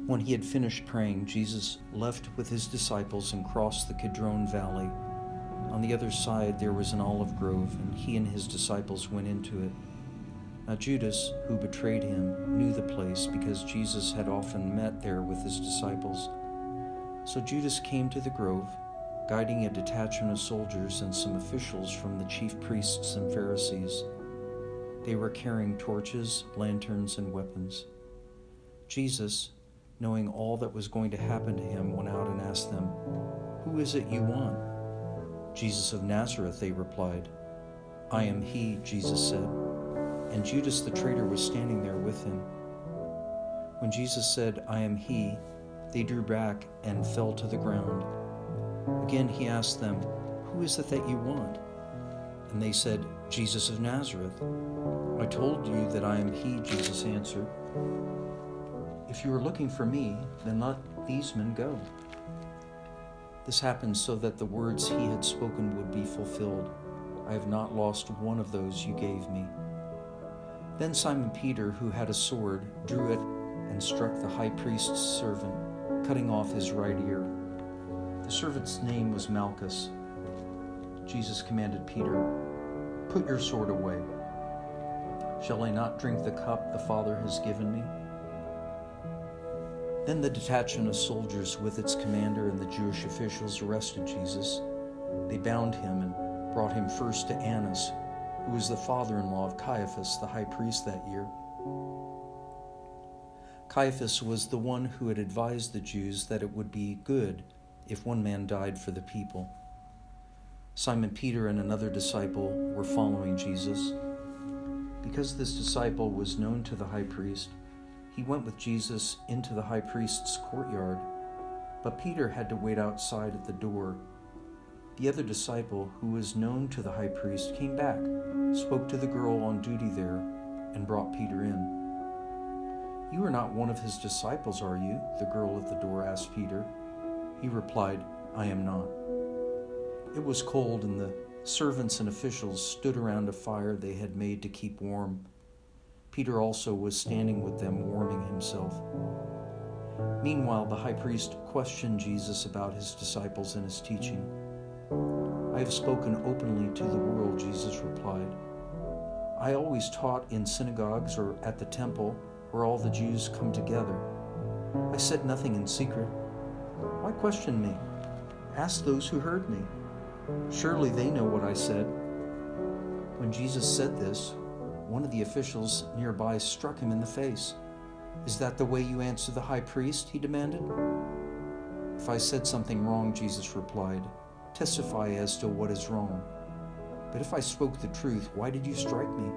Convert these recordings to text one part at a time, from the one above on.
When he had finished praying, Jesus left with his disciples and crossed the Kidron Valley. On the other side there was an olive grove, and he and his disciples went into it. Now Judas, who betrayed him, knew the place because Jesus had often met there with his disciples. So Judas came to the grove, guiding a detachment of soldiers and some officials from the chief priests and Pharisees. They were carrying torches, lanterns, and weapons. Jesus, knowing all that was going to happen to him, went out and asked them, "Who is it you want?" "Jesus of Nazareth," they replied. "I am he," Jesus said. And Judas the traitor was standing there with him. When Jesus said, "I am he," they drew back and fell to the ground. Again he asked them, "Who is it that you want?" And they said, "Jesus of Nazareth." "I told you that I am he," Jesus answered. "If you are looking for me, then let these men go." This happened so that the words he had spoken would be fulfilled. "I have not lost one of those you gave me." Then Simon Peter, who had a sword, drew it and struck the high priest's servant, cutting off his right ear. The servant's name was Malchus. Jesus commanded Peter, "Put your sword away. Shall I not drink the cup the Father has given me?" Then the detachment of soldiers with its commander and the Jewish officials arrested Jesus. They bound him and brought him first to Annas, who was the father-in-law of Caiaphas, the high priest that year. Caiaphas was the one who had advised the Jews that it would be good if one man died for the people. Simon Peter and another disciple were following Jesus. Because this disciple was known to the high priest, he went with Jesus into the high priest's courtyard, but Peter had to wait outside at the door. The other disciple, who was known to the high priest, came back, spoke to the girl on duty there, and brought Peter in. "You are not one of his disciples, are you?" the girl at the door asked Peter. He replied, "I am not." It was cold, and the servants and officials stood around a fire they had made to keep warm. Peter also was standing with them, warming himself. Meanwhile, the high priest questioned Jesus about his disciples and his teaching. "I have spoken openly to the world," Jesus replied. "I always taught in synagogues or at the temple where all the Jews come together. I said nothing in secret. Why question me? Ask those who heard me. Surely they know what I said." When Jesus said this, one of the officials nearby struck him in the face. "Is that the way you answer the high priest?" he demanded. "If I said something wrong," Jesus replied, "testify as to what is wrong. But if I spoke the truth, why did you strike me?"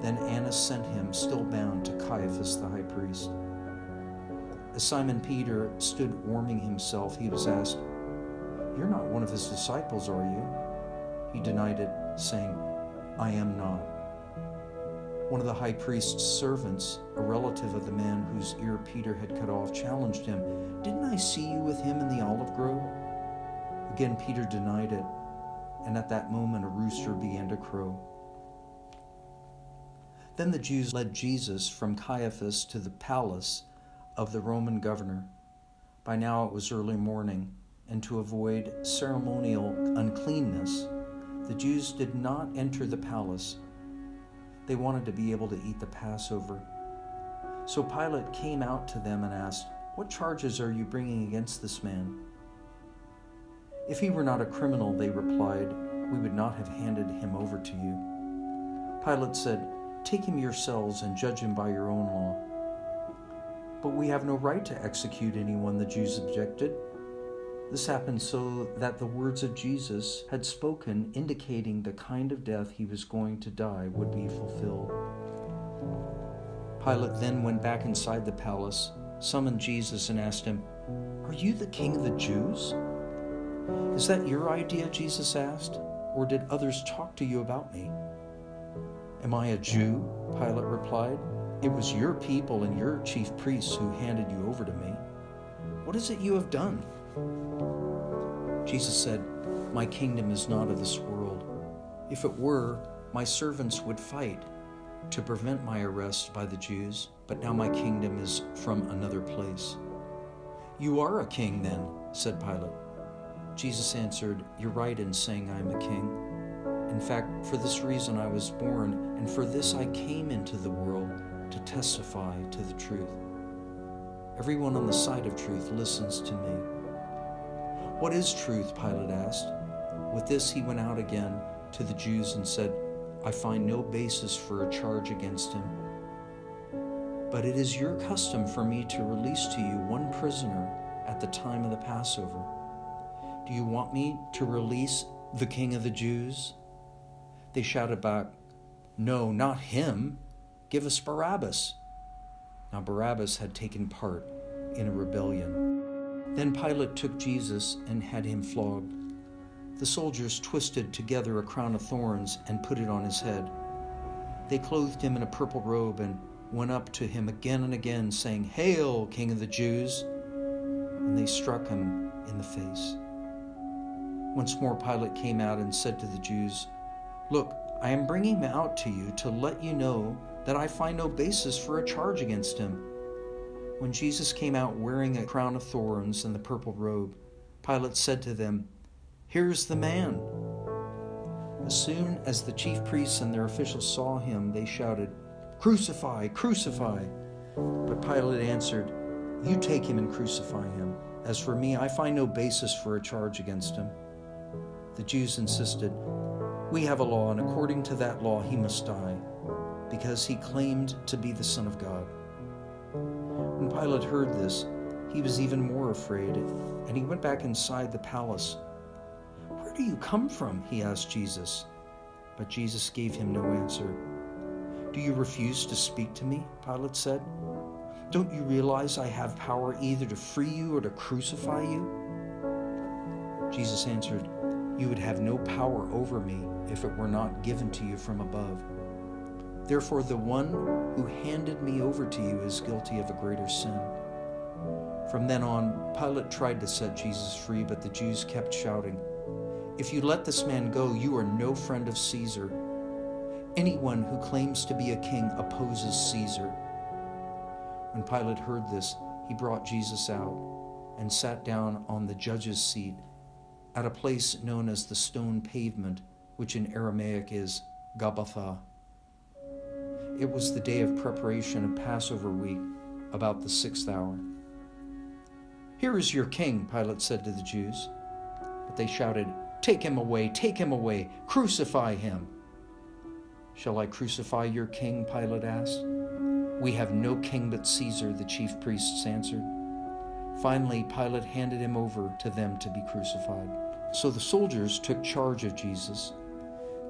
Then Annas sent him, still bound, to Caiaphas the high priest. As Simon Peter stood warming himself, he was asked, "You're not one of his disciples, are you?" He denied it, saying, "I am not." One of the high priest's servants, a relative of the man whose ear Peter had cut off, challenged him, "Didn't I see you with him in the olive grove?" Again Peter denied it, and at that moment a rooster began to crow. Then the Jews led Jesus from Caiaphas to the palace of the Roman governor. By now it was early morning, and to avoid ceremonial uncleanness, the Jews did not enter the palace. They wanted to be able to eat the Passover. So Pilate came out to them and asked, "What charges are you bringing against this man?" "If he were not a criminal," they replied, "we would not have handed him over to you." Pilate said, "Take him yourselves and judge him by your own law." "But we have no right to execute anyone," the Jews objected. This happened so that the words of Jesus had spoken, indicating the kind of death he was going to die, would be fulfilled. Pilate then went back inside the palace, summoned Jesus, and asked him, "Are you the king of the Jews?" "Is that your idea?" Jesus asked, "or did others talk to you about me?" "Am I a Jew?" Pilate replied. "It was your people and your chief priests who handed you over to me. What is it you have done?" Jesus said, "My kingdom is not of this world. If it were, my servants would fight, to prevent my arrest by the Jews, but now my kingdom is from another place." "You are a king then," said Pilate. Jesus answered, "You're right in saying I am a king. In fact, for this reason I was born, and for this I came into the world, to testify to the truth. Everyone on the side of truth listens to me." "What is truth?" Pilate asked. With this he went out again to the Jews and said, "I find no basis for a charge against him. But it is your custom for me to release to you one prisoner at the time of the Passover. Do you want me to release the King of the Jews?" They shouted back, "No, not him. Give us Barabbas." Now Barabbas had taken part in a rebellion. Then Pilate took Jesus and had him flogged. The soldiers twisted together a crown of thorns and put it on his head. They clothed him in a purple robe and went up to him again and again, saying, "Hail, King of the Jews!" And they struck him in the face. Once more Pilate came out and said to the Jews, "Look, I am bringing him out to you to let you know that I find no basis for a charge against him." When Jesus came out wearing a crown of thorns and the purple robe, Pilate said to them, "Here's the man." As soon as the chief priests and their officials saw him, they shouted, "Crucify, crucify!" But Pilate answered, "You take him and crucify him. As for me, I find no basis for a charge against him." The Jews insisted, "We have a law, and according to that law he must die, because he claimed to be the Son of God." When Pilate heard this, he was even more afraid, and he went back inside the palace. "Where do you come from?" he asked Jesus. But Jesus gave him no answer. "Do you refuse to speak to me?" Pilate said. "Don't you realize I have power either to free you or to crucify you?" Jesus answered, "You would have no power over me if it were not given to you from above. Therefore, the one who handed me over to you is guilty of a greater sin." From then on, Pilate tried to set Jesus free, but the Jews kept shouting, "If you let this man go, you are no friend of Caesar. Anyone who claims to be a king opposes Caesar." When Pilate heard this, he brought Jesus out and sat down on the judge's seat at a place known as the stone pavement, which in Aramaic is Golgotha. It was the day of preparation of Passover week, about the 6th hour. "Here is your king," Pilate said to the Jews. But they shouted, take him away, crucify him." "Shall I crucify your king?" Pilate asked. "We have no king but Caesar," the chief priests answered. Finally, Pilate handed him over to them to be crucified. So the soldiers took charge of Jesus.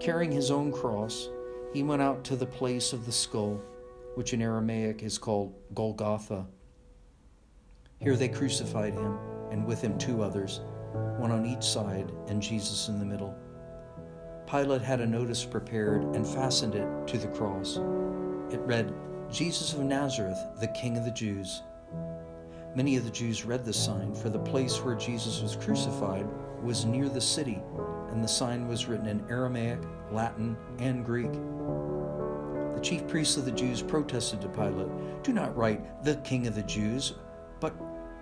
Carrying his own cross, he went out to the place of the skull, which in Aramaic is called Golgotha. Here they crucified him, and with him 2 others, one on each side and Jesus in the middle. Pilate had a notice prepared and fastened it to the cross. It read, "Jesus of Nazareth, the King of the Jews." Many of the Jews read the sign, for the place where Jesus was crucified was near the city, and the sign was written in Aramaic, Latin, and Greek. The chief priests of the Jews protested to Pilate, "Do not write, 'the King of the Jews,' but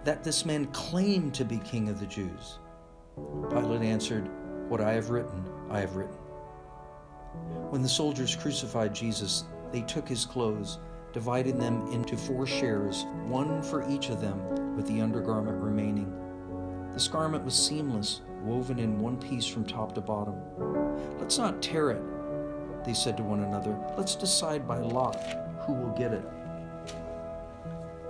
that this man claimed to be King of the Jews." Pilate answered, "What I have written, I have written." When the soldiers crucified Jesus, they took his clothes, dividing them into 4 shares, one for each of them, with the undergarment remaining. This garment was seamless, woven in one piece from top to bottom. "Let's not tear it," they said to one another. "Let's decide by lot who will get it."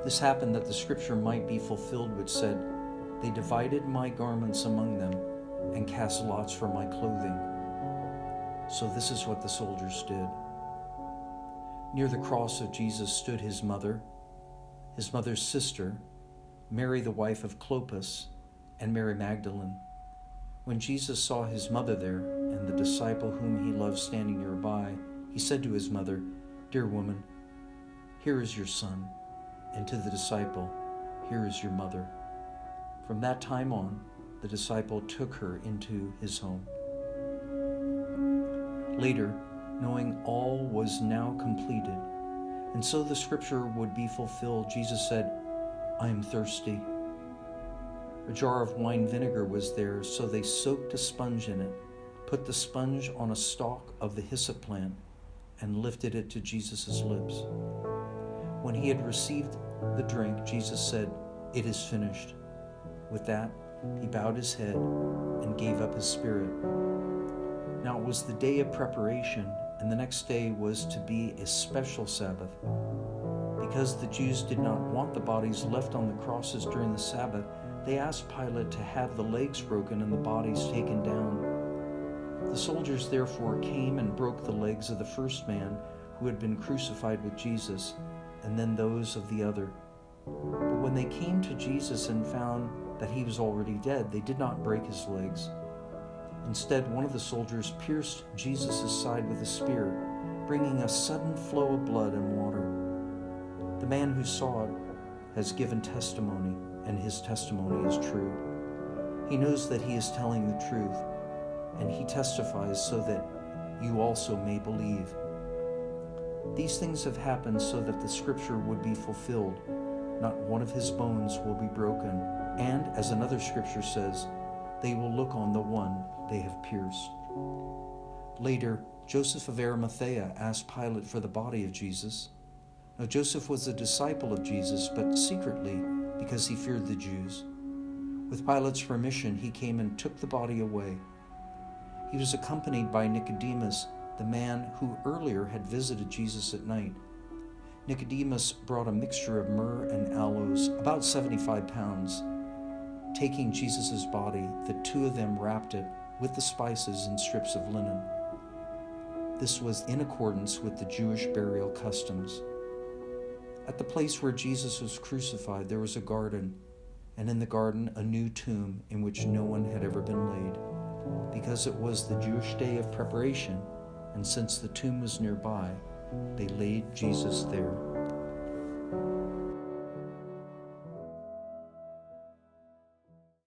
This happened that the scripture might be fulfilled, which said, "They divided my garments among them and cast lots for my clothing." So this is what the soldiers did. Near the cross of Jesus stood his mother's sister, Mary the wife of Clopas, and Mary Magdalene. When Jesus saw his mother there and the disciple whom he loved standing nearby, he said to his mother, "Dear woman, here is your son," and to the disciple, "Here is your mother." From that time on, the disciple took her into his home. Later, knowing all was now completed, and so the scripture would be fulfilled, Jesus said, "I am thirsty." A jar of wine vinegar was there, so they soaked a sponge in it, put the sponge on a stalk of the hyssop plant, and lifted it to Jesus' lips. When he had received the drink, Jesus said, "It is finished." With that, he bowed his head and gave up his spirit. Now it was the day of preparation, and the next day was to be a special Sabbath. Because the Jews did not want the bodies left on the crosses during the Sabbath, they asked Pilate to have the legs broken and the bodies taken down. The soldiers therefore came and broke the legs of the first man who had been crucified with Jesus, and then those of the other. But when they came to Jesus and found that he was already dead, they did not break his legs. Instead, one of the soldiers pierced Jesus' side with a spear, bringing a sudden flow of blood and water. The man who saw it has given testimony, and his testimony is true. He knows that he is telling the truth, and he testifies so that you also may believe. These things have happened so that the scripture would be fulfilled. Not one of his bones will be broken. And, as another scripture says, they will look on the one they have pierced. Later, Joseph of Arimathea asked Pilate for the body of Jesus. Now Joseph was a disciple of Jesus, but secretly, because he feared the Jews. With Pilate's permission, he came and took the body away. He was accompanied by Nicodemus, the man who earlier had visited Jesus at night. Nicodemus brought a mixture of myrrh and aloes, about 75 pounds. Taking Jesus' body, the two of them wrapped it with the spices in strips of linen. This was in accordance with the Jewish burial customs. At the place where Jesus was crucified, there was a garden, and in the garden a new tomb in which no one had ever been laid. Because it was the Jewish day of preparation, and since the tomb was nearby, they laid Jesus there.